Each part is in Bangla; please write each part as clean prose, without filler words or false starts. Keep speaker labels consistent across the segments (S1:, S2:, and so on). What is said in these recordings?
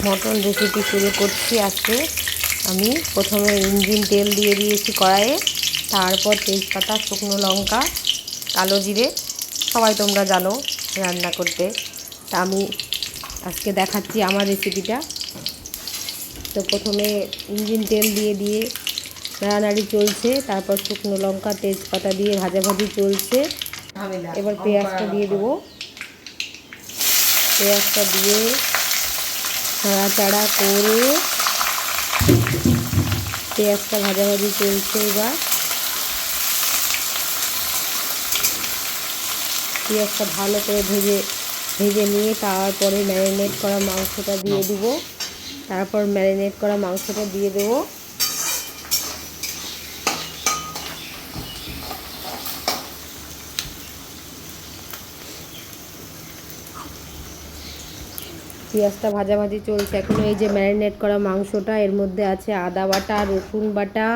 S1: মটন রেসিপি শুরু করছি আজকে। আমি প্রথমে ইঞ্জিন তেল দিয়ে দিয়েছি কড়াইয়ে, তারপর তেজপাতা, শুকনো লঙ্কা, কালো জিরে। সবাই তোমরা জানো রান্না করতে, তা আমি আজকে দেখাচ্ছি আমার রেসিপিটা। তো প্রথমে ইঞ্জিন তেল দিয়ে নাড়ানাড়ি চলছে, তারপর শুকনো লঙ্কা, তেজপাতা দিয়ে ভাজাভাজি চলছে। এবার পেঁয়াজটা দিয়ে দেবো। পেঁয়াজটা দিয়ে নাড়াচাড়া করে পেঁয়াজটা ভাজাভাজি চলছে। এবার পেঁয়াজটা ভালো করে ভেজে নিয়ে তারপরে ম্যারিনেট করা মাংসটা দিয়ে দেবো। তারপর ম্যারিনেট করা মাংসটা দিয়ে দেবো। পেঁয়াজটা ভাজাভাজি চলছে এখন। এই যে ম্যারিনেট করা মাংসটা, এর মধ্যে আছে আদা বাটা, রসুন বাটা,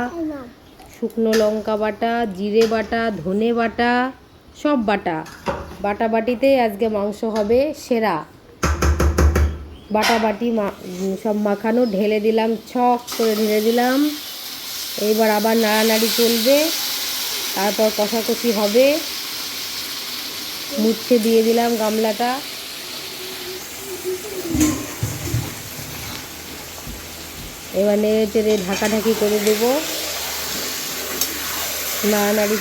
S1: শুকনো লঙ্কা বাটা, জিরে বাটা, ধনে বাটা, সব বাটিতেই আজকে মাংস হবে সেরা। বাটি সব মাখানো ঢেলে দিলাম, ছক করে ঢেলে দিলাম। এইবার আবার নাড়ানাড়ি চলবে, তারপর কষাকষি হবে। মুছে দিয়ে দিলাম গামলাটা। এবার নেড়ে চেড়ে ঢাকাঢাকি করে দেবো। নাড়ানাড়ি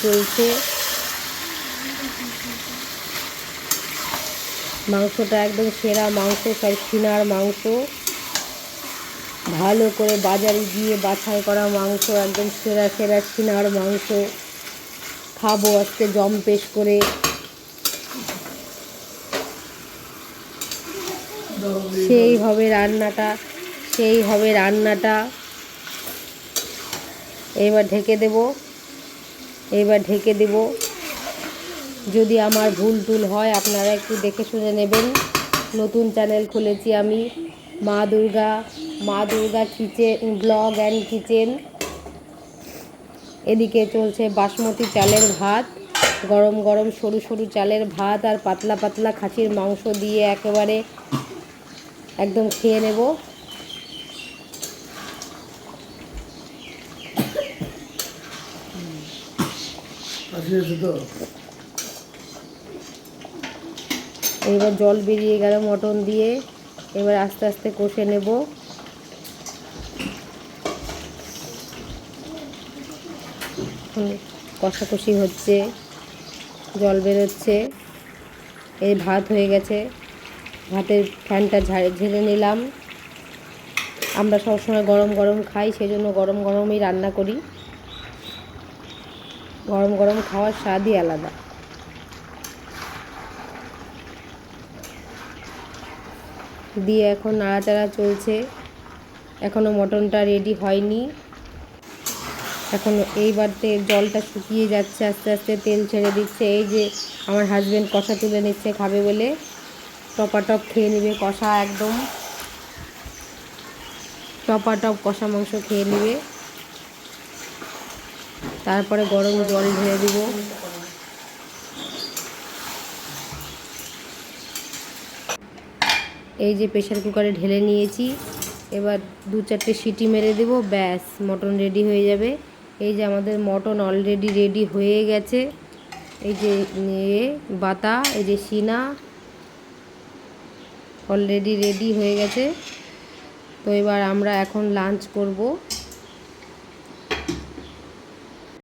S1: চলছে। মাংসটা একদম সেরা মাংস, সব সিনার মাংস, ভালো করে বাজারে গিয়ে বাছাই করা মাংস, একদম সেরা সিনার মাংস। খাবো আজকে জম্পেশ করে। সেই হবে রান্নাটা। এবার ঢেকে দেব। যদি আমার ভুল টুল হয় আপনারা একটু দেখে শুনে নেবেন। নতুন চ্যানেল খুলেছি আমি, মা Durga kitchen, blog and kitchen. এদিকে চলছে বাসমতি চালের ভাত, গরম গরম সরু সরু চালের ভাত আর পাতলা পাতলা খাসির মাংস দিয়ে একেবারে একদম খেয়ে নেব। এবার জল বেরিয়ে গেল মটন দিয়ে। এবার আস্তে আস্তে কষে নেব। কষাকষি হচ্ছে, জল বেরোচ্ছে। এই ভাত হয়ে গেছে, ভাতের ফ্যানটা ঝেড়ে নিলাম। আমরা সবসময় গরম গরম খাই, সেজন্য গরম গরমই রান্না করি। গরম গরম খাওয়ার স্বাদই আলাদা। দিয়ে এখন নাড়াচাড়া চলছে। এখনও মটনটা রেডি হয়নি। এইবার জলটা শুকিয়ে যাচ্ছে, আস্তে আস্তে তেল ছেড়ে দিচ্ছে। এই যে আমার হাজব্যান্ড কষা তুলে নিচ্ছে খাবে বলে। টপাটপ খেয়ে নেবে কষা, একদম টপাটপ কষা মাংস খেয়ে নেবে। তারপরে গরম জল ঢেলে দিব। এই যে প্রেশার কুকারে ঢেলে নিয়েছি। এবার 2-4টে সিটি মেরে দেব, ব্যাস মটন রেডি হয়ে যাবে। এই যে আমাদের মটন অলরেডি রেডি হয়ে গেছে। এই যে বাতা, এই যে সিনা অলরেডি রেডি হয়ে গেছে। তো এবার আমরা এখন লাঞ্চ করব।